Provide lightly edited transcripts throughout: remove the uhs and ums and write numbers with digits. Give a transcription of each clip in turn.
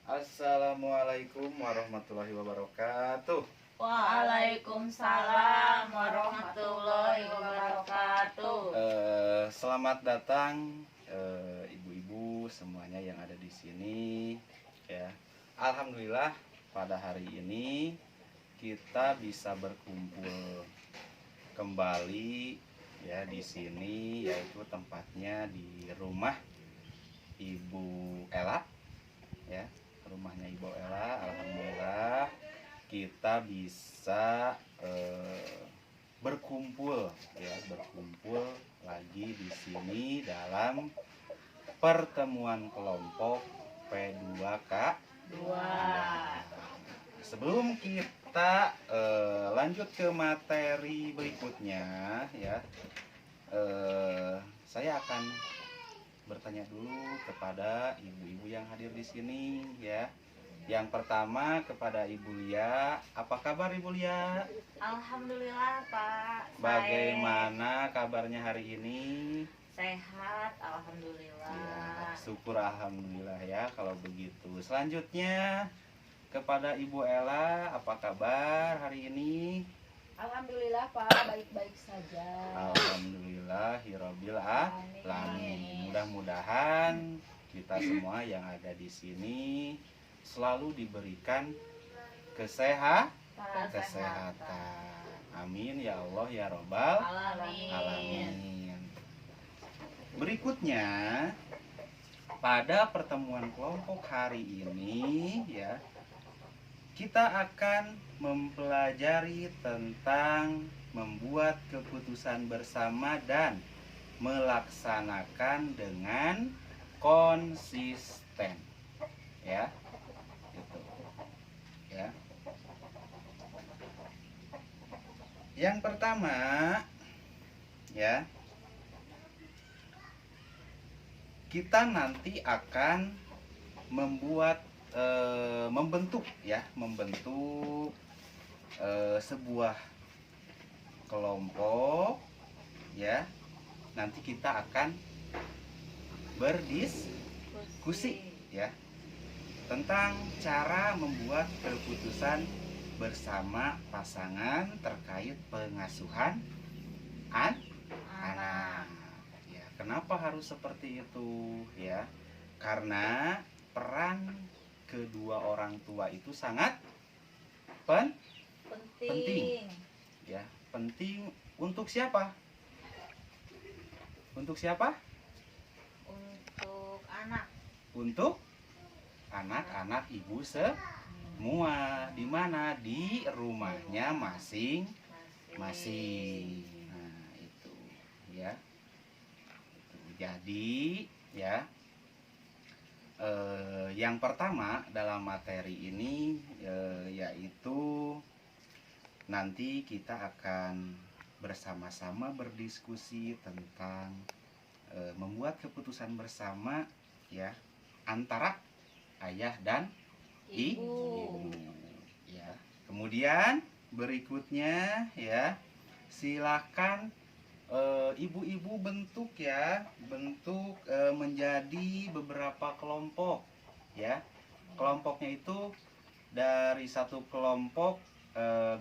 Assalamualaikum warahmatullahi wabarakatuh. Waalaikumsalam warahmatullahi wabarakatuh. Selamat datang ibu-ibu semuanya yang ada di sini ya. Alhamdulillah pada hari ini kita bisa berkumpul kembali ya di sini, yaitu tempatnya di rumah Ibu Ella ya, rumahnya Ibu Ella. Alhamdulillah kita bisa berkumpul lagi di sini dalam pertemuan kelompok P2K 2. Sebelum kita lanjut ke materi berikutnya ya, saya akan bertanya dulu kepada ibu-ibu yang hadir di sini ya. Yang pertama kepada Ibu Lia. Apa kabar Ibu Lia? Alhamdulillah Pak. Bagaimana kabarnya hari ini? Sehat, alhamdulillah. Ya, syukur alhamdulillah ya kalau begitu. Selanjutnya kepada Ibu Ella. Apa kabar hari ini? Alhamdulillah Pak, baik-baik saja. Alhamdulillahirabbil alamin. Mudah-mudahan kita semua yang ada di sini selalu diberikan kesehatan. Amin ya Allah ya Robbal alamin. Berikutnya pada pertemuan kelompok hari ini ya, kita akan mempelajari tentang membuat keputusan bersama dan melaksanakan dengan konsisten ya, gitu ya. Yang pertama ya, kita nanti akan membentuk sebuah kelompok ya. Nanti kita akan berdiskusi ya tentang cara membuat keputusan bersama pasangan terkait pengasuhan anak. Ya, kenapa harus seperti itu ya? Karena peran kedua orang tua itu sangat penting ya. Penting untuk siapa? Untuk siapa? Untuk anak. Untuk anak-anak ibu semua, di mana di rumahnya masing-masing. Nah, itu ya. Jadi ya, yang pertama dalam materi ini yaitu nanti kita akan bersama-sama berdiskusi tentang membuat keputusan bersama ya antara ayah dan ibu ya. Kemudian berikutnya ya, silakan ibu-ibu bentuk menjadi beberapa kelompok ya. Kelompoknya itu dari satu kelompok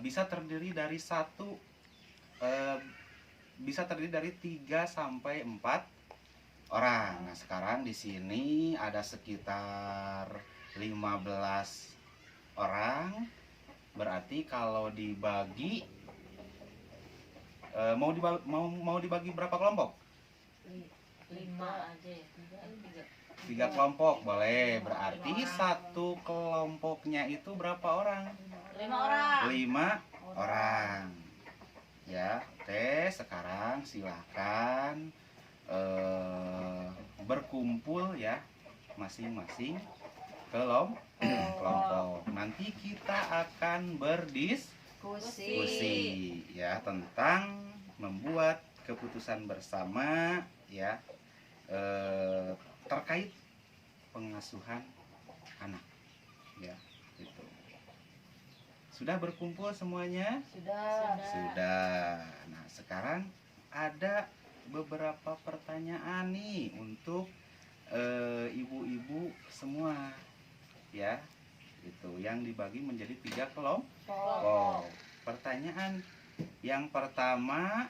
bisa terdiri dari 3 sampai 4 orang. Nah, sekarang di sini ada sekitar 15 orang. Berarti kalau dibagi mau dibagi berapa kelompok? 5 aja ya. 3 kelompok boleh. Berarti satu kelompoknya itu berapa orang? 5 orang ya. Oke, sekarang silakan berkumpul ya masing-masing kelompok. Nanti kita akan berdiskusi ya tentang membuat keputusan bersama ya terkait pengasuhan anak ya. Itu sudah berkumpul semuanya? Sudah. Nah, sekarang ada beberapa pertanyaan nih untuk ibu-ibu semua ya. Itu yang dibagi menjadi 3 kelompok. Pertanyaan yang pertama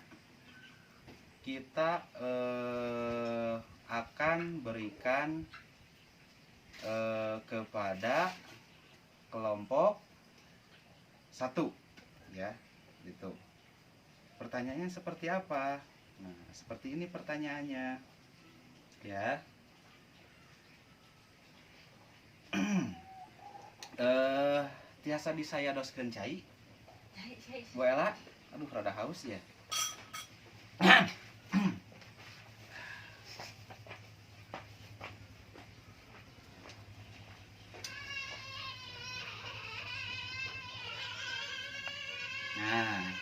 kita akan berikan kepada kelompok 1 ya, gitu. Pertanyaannya seperti apa? Nah, seperti ini pertanyaannya ya. Tiasa disayadoskeun cai Bu Ela. Aduh, rada haus ya. Nah,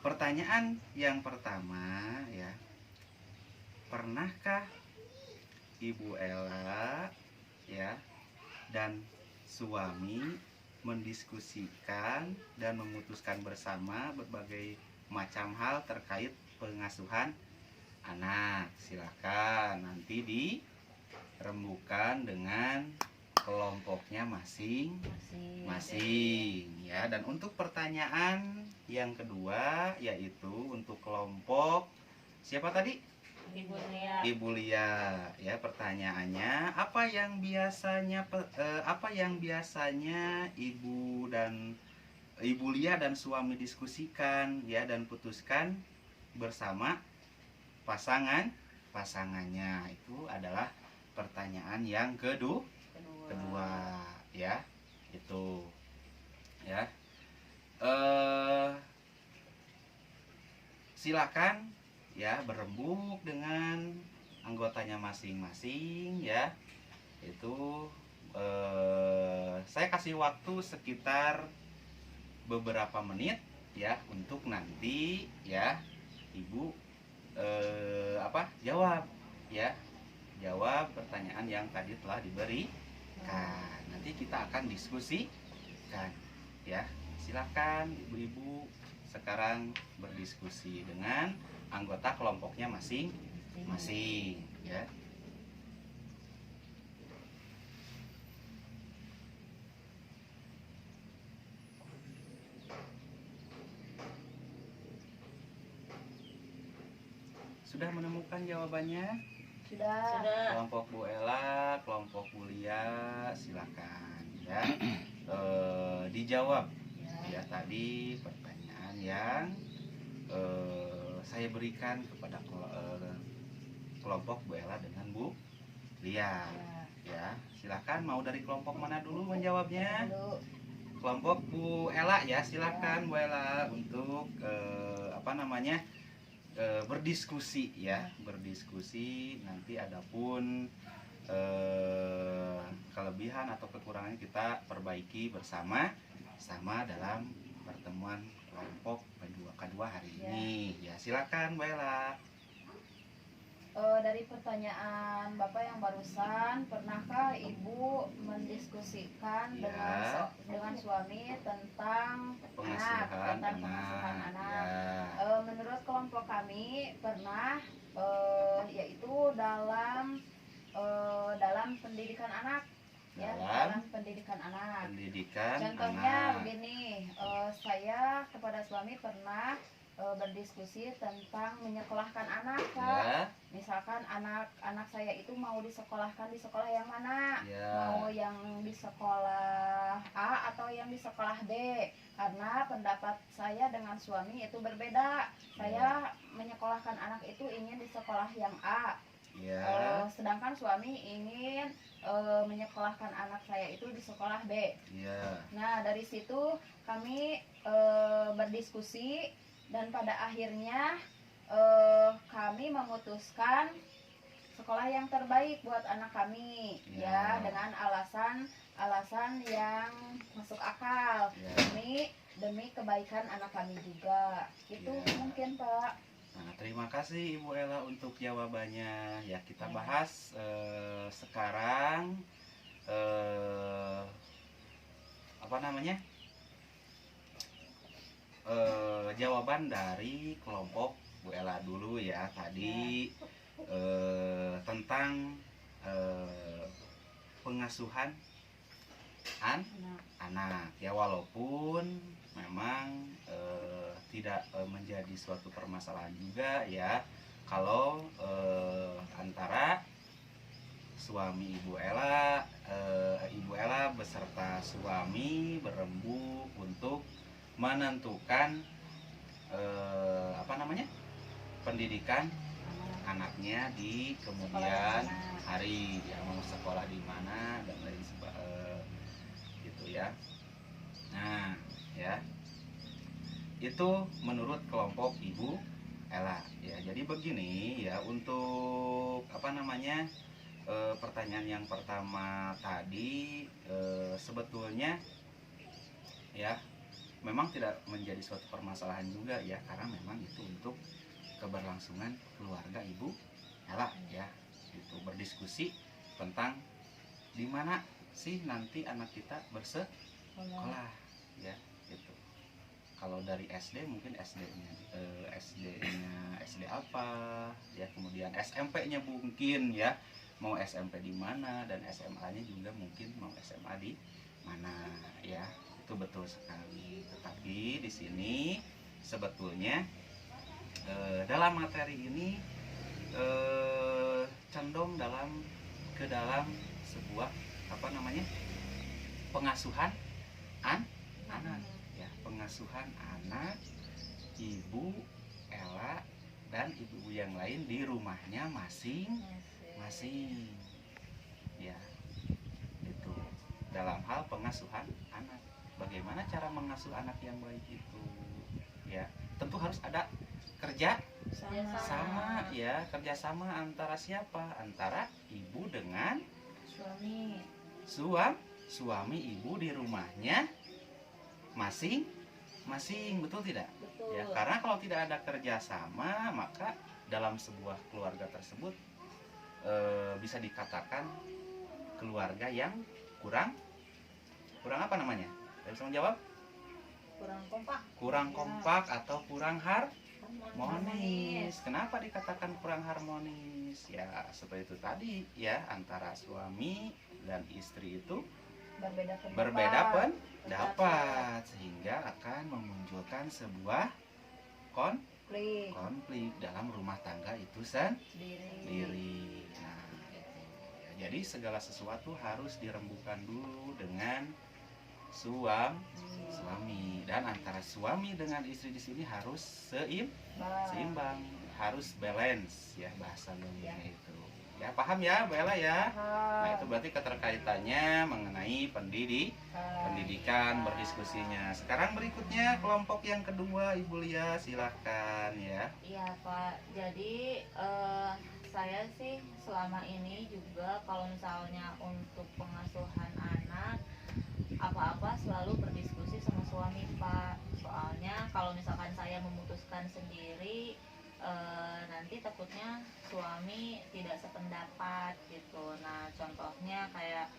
pertanyaan yang pertama ya. Pernahkah Ibu Ela ya dan suami mendiskusikan dan memutuskan bersama berbagai macam hal terkait pengasuhan anak? Silakan nanti dirembukan dengan kelompoknya masing-masing ya. Dan untuk pertanyaan yang kedua yaitu untuk kelompok siapa tadi? Ibu Lia ya. Pertanyaannya, apa yang biasanya Ibu Lia dan suami diskusikan ya dan putuskan bersama pasangannya? Itu adalah pertanyaan yang kedua ya. Itu ya. Silakan ya berembuk dengan anggotanya masing-masing ya. Itu saya kasih waktu sekitar beberapa menit ya untuk nanti ya Ibu jawab pertanyaan yang tadi telah diberikan. Nanti kita akan diskusikan ya. Silakan ibu-ibu sekarang berdiskusi dengan anggota kelompoknya masing-masing ya. Sudah menemukan jawabannya? Sudah. Kelompok Bu Ela, kelompok Bu Lia, silakan ya. Dijawab ya tadi pertanyaan yang saya berikan kepada kelompok Bu Ela dengan Bu Lia ya. Silakan, mau dari kelompok mana dulu menjawabnya? Kelompok Bu Ela ya, silakan Bu Ela untuk berdiskusi ya, berdiskusi. Nanti adapun kelebihan atau kekurangannya kita perbaiki bersama dalam pertemuan kelompok kedua hari ini ya. Silakan Bu Ela. Dari pertanyaan Bapak yang barusan, pernahkah Ibu mendiskusikan dengan suami tentang pengasuhan anak? Ya. Menurut kelompok kami pernah, yaitu dalam pendidikan anak. Dalam pendidikan anak. Contohnya begini, saya kepada suami pernah berdiskusi tentang menyekolahkan anak, Pak. Ya. Misalkan anak saya itu mau disekolahkan di sekolah yang mana? Ya. Mau yang di sekolah A atau yang di sekolah B? Karena pendapat saya dengan suami itu berbeda. Saya menyekolahkan anak itu ingin di sekolah yang A. Ya. Sedangkan suami ingin menyekolahkan anak saya itu di sekolah B. Ya. Nah, dari situ kami berdiskusi dan pada akhirnya kami memutuskan sekolah yang terbaik buat anak kami ya, dengan alasan yang masuk akal demi kebaikan anak kami juga. Itu mungkin, Pak. Nah, terima kasih Ibu Ela untuk jawabannya. Ya, kita bahas sekarang jawaban dari kelompok Bu Ela dulu ya. Tadi tentang pengasuhan anak ya, walaupun memang tidak menjadi suatu permasalahan juga ya kalau antara suami Ibu Ella beserta suami berembuk untuk menentukan pendidikan anaknya di kemudian hari, ya mau sekolah di mana dan lain gitu ya. Nah ya, itu menurut kelompok Ibu Ella ya. Jadi begini ya, untuk pertanyaan yang pertama tadi, sebetulnya ya memang tidak menjadi suatu permasalahan juga ya, karena memang itu untuk keberlangsungan keluarga Ibu Ella ya, itu berdiskusi tentang di mana sih nanti anak kita bersekolah ya gitu. Kalau dari SD mungkin SD-nya SD apa ya, kemudian SMP-nya mungkin ya mau SMP di mana, dan SMA-nya juga mungkin mau SMA di mana ya. Itu betul sekali. Tetapi di sini sebetulnya dalam materi ini condong ke dalam sebuah pengasuhan anak ya, pengasuhan anak Ibu Ella dan ibu yang lain di rumahnya masing-masing ya. Itu dalam hal pengasuhan anak. Bagaimana cara mengasuh anak yang baik itu ya, tentu harus ada kerjasama ya, kerjasama antara siapa? Antara ibu dengan suami ibu di rumahnya masing-masing, betul tidak? Betul. Ya, karena kalau tidak ada kerjasama, maka dalam sebuah keluarga tersebut bisa dikatakan keluarga yang kurang apa namanya? Bisa menjawab? Kurang kompak atau kurang harmonis. Kenapa dikatakan kurang harmonis? Ya seperti itu tadi ya, antara suami dan istri itu berbeda pendapat, sehingga akan memunculkan sebuah konflik dalam rumah tangga itu sendiri. Nah, itu ya. Jadi segala sesuatu harus dirembukan dulu dengan suami, dan antara suami dengan istri di sini harus seimbang, harus balance ya, bahasa gaulnya itu. Ya paham ya, Bu Ella ya? Nah, itu berarti keterkaitannya mengenai pendidikan, berdiskusinya. Sekarang berikutnya kelompok yang kedua, Ibu Lia, silahkan ya. Iya Pak, jadi saya sih selama ini juga kalau misalnya untuk pengasuhan anak apa-apa selalu berdiskusi sama suami Pak. Soalnya kalau misalkan saya memutuskan sendiri, nanti takutnya suami tidak sependapat gitu. Nah contohnya kayak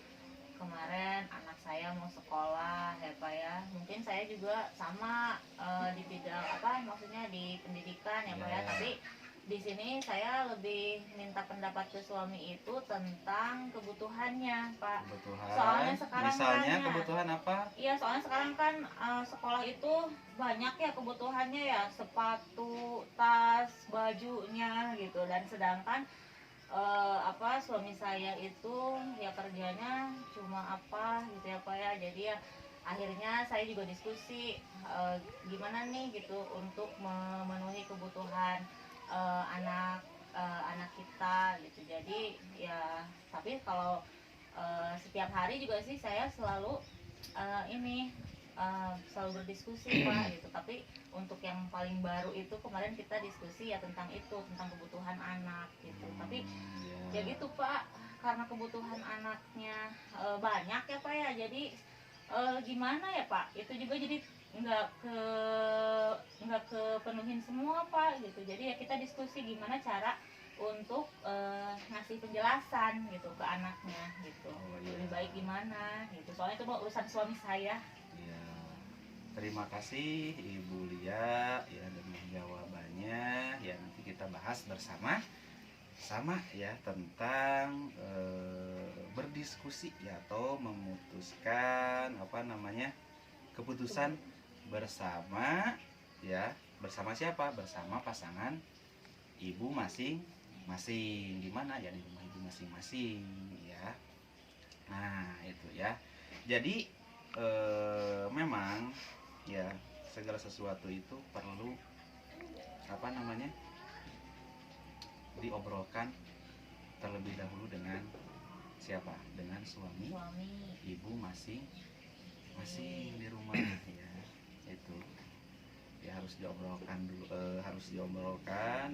kemarin anak saya mau sekolah ya Pak ya, mungkin saya juga sama di bidang maksudnya di pendidikan ya Pak ya, tapi di sini saya lebih minta pendapat ke suami itu tentang kebutuhannya Pak. Soalnya sekarang misalnya kebutuhan apa? Iya, soalnya sekarang kan sekolah itu banyak ya kebutuhannya ya, sepatu, tas, bajunya gitu. Dan sedangkan suami saya itu ya kerjanya cuma apa gitu ya Pak ya. Jadi ya akhirnya saya juga diskusi gimana nih gitu untuk memenuhi kebutuhan anak kita gitu. Jadi ya tapi kalau setiap hari juga sih saya selalu selalu berdiskusi Pak gitu. Tapi untuk yang paling baru itu kemarin kita diskusi ya tentang kebutuhan anak gitu. Tapi ya gitu Pak, karena kebutuhan anaknya banyak ya Pak ya, jadi gimana ya Pak, itu juga jadi nggak kepenuhin semua Pak gitu. Jadi ya kita diskusi gimana cara untuk ngasih penjelasan gitu ke anaknya gitu. Lebih baik gimana gitu, soalnya itu urusan suami saya. Ya, terima kasih Ibu Lia ya dengan jawabannya. Ya nanti kita bahas bersama ya tentang berdiskusi ya, atau memutuskan apa namanya keputusan bersama ya. Bersama siapa? Bersama pasangan ibu masing-masing. Di mana ya? Di rumah ibu masing-masing ya. Nah itu ya. Jadi memang ya segala sesuatu itu perlu apa namanya diobrolkan terlebih dahulu dengan siapa? Dengan suami ibu masing-masing di rumah ya. Itu ya harus diobrolkan dulu,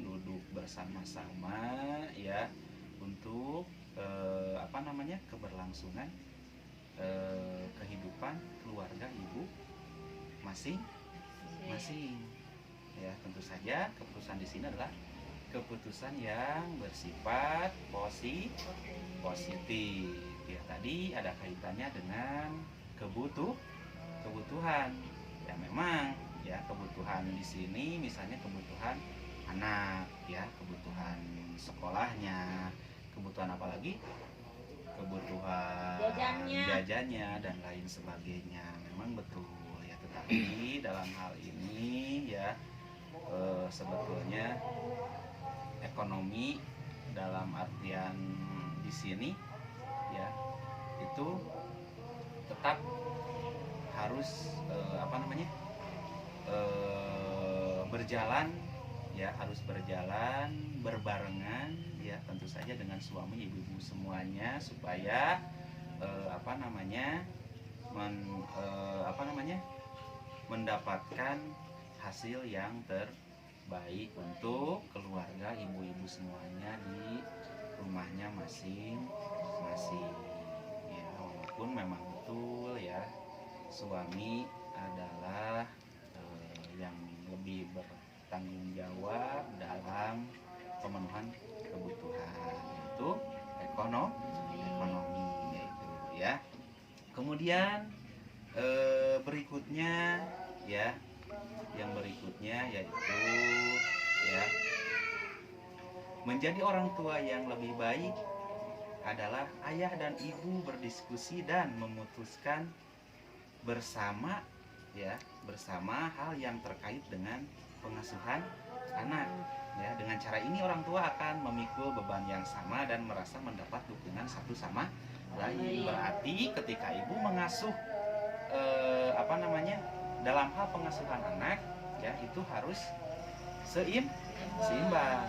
duduk bersama-sama ya untuk apa namanya keberlangsungan kehidupan keluarga ibu masing-masing ya. Tentu saja keputusan di sini adalah keputusan yang bersifat positif ya. Tadi ada kaitannya dengan kebutuhan ya. Memang ya kebutuhan di sini misalnya kebutuhan anak ya, kebutuhan sekolahnya, kebutuhan apa lagi, kebutuhan jajannya dan lain sebagainya. Memang betul ya, tetapi dalam hal ini ya sebetulnya ekonomi dalam artian di sini ya itu tetap harus apa namanya berjalan ya, harus berjalan berbarengan ya, tentu saja dengan suami ibu-ibu semuanya, supaya apa namanya mendapatkan hasil yang terbaik untuk keluarga ibu-ibu semuanya di rumahnya masing-masing ya. Walaupun memang betul ya suami adalah yang lebih bertanggung jawab dalam pemenuhan kebutuhan yaitu ekonomi yaitu ya. Kemudian berikutnya ya, yang berikutnya yaitu ya menjadi orang tua yang lebih baik adalah ayah dan ibu berdiskusi dan memutuskan bersama ya, bersama hal yang terkait dengan pengasuhan anak ya. Dengan cara ini orang tua akan memikul beban yang sama dan merasa mendapat dukungan satu sama lain. Berarti ketika ibu mengasuh apa namanya dalam hal pengasuhan anak ya, itu harus seimbang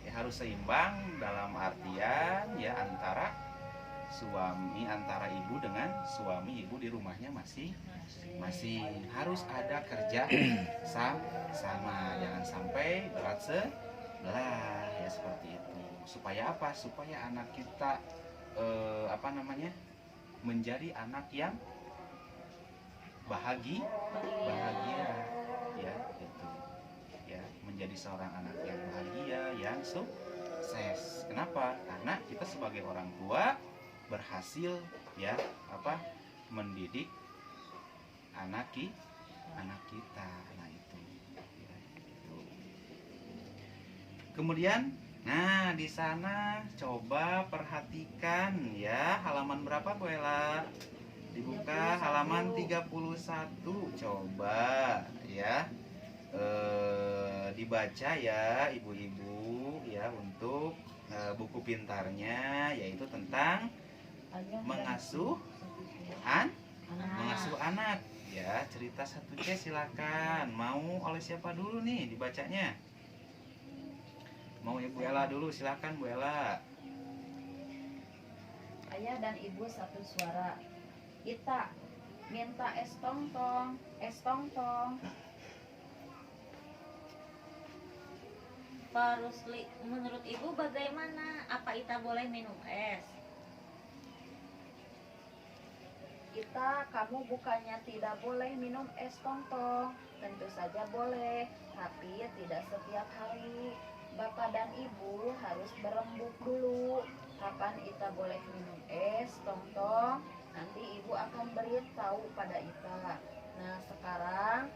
ya, harus seimbang dalam artian ya antara ibu dengan suami ibu di rumahnya masing-masing. Harus ada kerja sama, jangan sampai berat sebelah ya, seperti itu. Supaya apa? Supaya anak kita apa namanya menjadi anak yang bahagia ya, itu ya, menjadi seorang anak yang bahagia, yang sukses. Kenapa? Karena kita sebagai orang tua berhasil ya mendidik anak kita. Nah itu ya, itu. Kemudian nah di sana coba perhatikan ya, halaman berapa Bu Ella? Dibuka halaman 31, coba ya dibaca ya ibu-ibu ya untuk buku pintarnya, yaitu tentang mengasuh anak ya. Cerita 1C silakan. Mau oleh siapa dulu nih dibacanya? Mau Ibu Ella dulu, silakan Bu Ella. Ayah dan ibu satu suara. Ita minta es tong-tong. Pak Rusli, menurut ibu bagaimana? Apa Ita boleh minum es? Ita, kamu bukannya tidak boleh minum es tong-tong. Tentu saja boleh, tapi tidak setiap hari. Bapak dan ibu harus berembuk dulu kapan Ita boleh minum es tong-tong. Nanti ibu akan beritahu pada Ita. Nah sekarang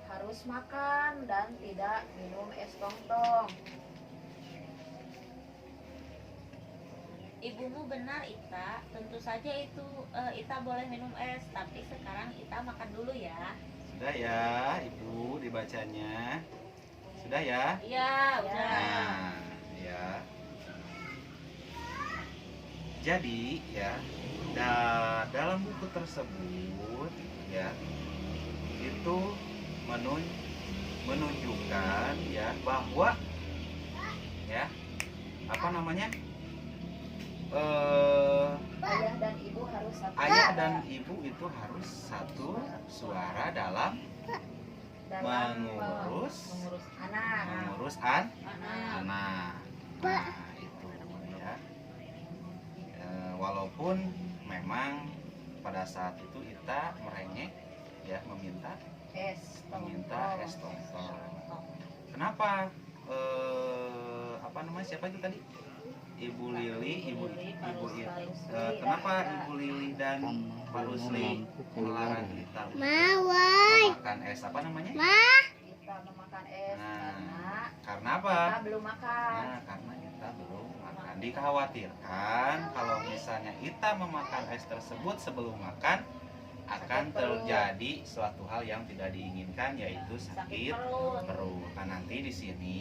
harus makan dan tidak minum es tong-tong. Ibumu benar Ita, tentu saja itu Ita boleh minum es, tapi sekarang Ita makan dulu ya. Sudah ya Ibu dibacanya? Sudah ya? Iya, udah. Nah, ya. Jadi ya, dalam buku tersebut ya itu menunjukkan ya bahwa ya apa namanya Ayah dan ibu harus satu ayah suara dan ibu itu harus satu suara dalam dalam mengurus anak. Anak. anak. Nah, itu ya. Walaupun memang pada saat itu Ita merengek ya meminta Es es tongtol. Kenapa? Apa namanya, siapa itu tadi? Ibu Lili, kenapa Ibu Lili dan Pak Rusli melarang kita untuk memakan es apa namanya? Kita memakan es Nah, karena apa? kita belum makan. Nah, karena kita belum makan. Dikhawatirkan kalau misalnya kita memakan es tersebut sebelum makan akan terjadi suatu hal yang tidak diinginkan, yaitu sakit perut. Nah, nanti di sini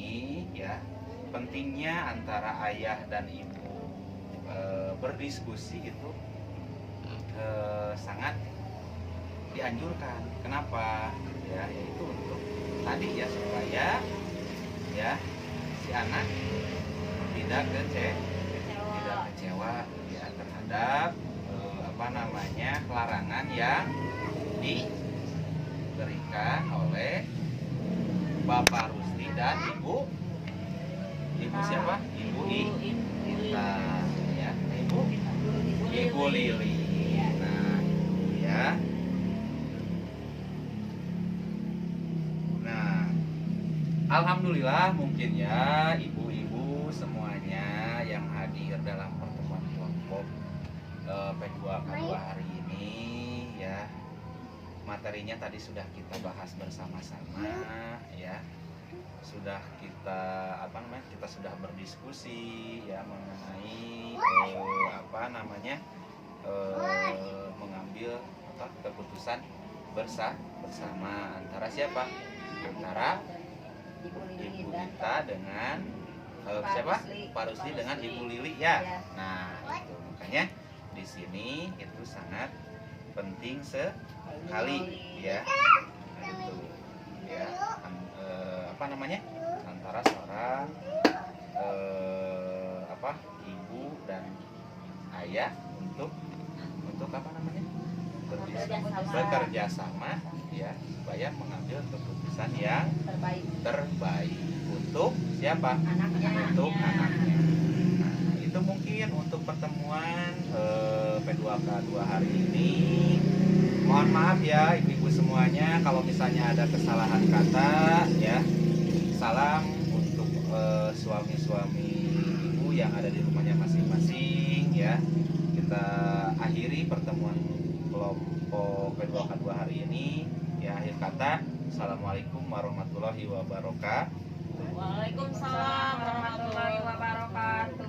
ya pentingnya antara ayah dan ibu berdiskusi itu sangat dianjurkan. Kenapa? Ya, yaitu untuk tadi ya supaya ya si anak tidak kecewa ya terhadap apa namanya larangan yang diberikan oleh Bapak Rusli dan Ibu siapa? Ibu Ita ya, Ibu Lili. Nah, ya. Nah, alhamdulillah mungkin ya ibu-ibu semuanya yang hadir dalam pertemuan kelompok P2K2 hari ini ya. Materinya tadi sudah kita bahas bersama-sama ya. Sudah kita kita sudah berdiskusi ya mengenai mengambil keputusan bersama antara siapa? Antara Ibu Ita dengan siapa? Pak Rusli dengan Ibu Lili ya. Nah, itu makanya di sini itu sangat penting sekali ya. Nah, itu ya antara seorang ibu dan ayah untuk bekerja sama ya supaya mengambil keputusan yang terbaik untuk siapa? Untuk anaknya. Nah, itu mungkin untuk pertemuan P2K2 hari ini. Mohon maaf ya ibu-ibu semuanya kalau misalnya ada kesalahan kata ya. Salam untuk suami-suami ibu yang ada di rumahnya masing-masing ya. Kita akhiri pertemuan kelompok P2K2 hari ini ya. Akhir kata, assalamualaikum warahmatullahi wabarakatuh. Waalaikumsalam warahmatullahi wabarakatuh.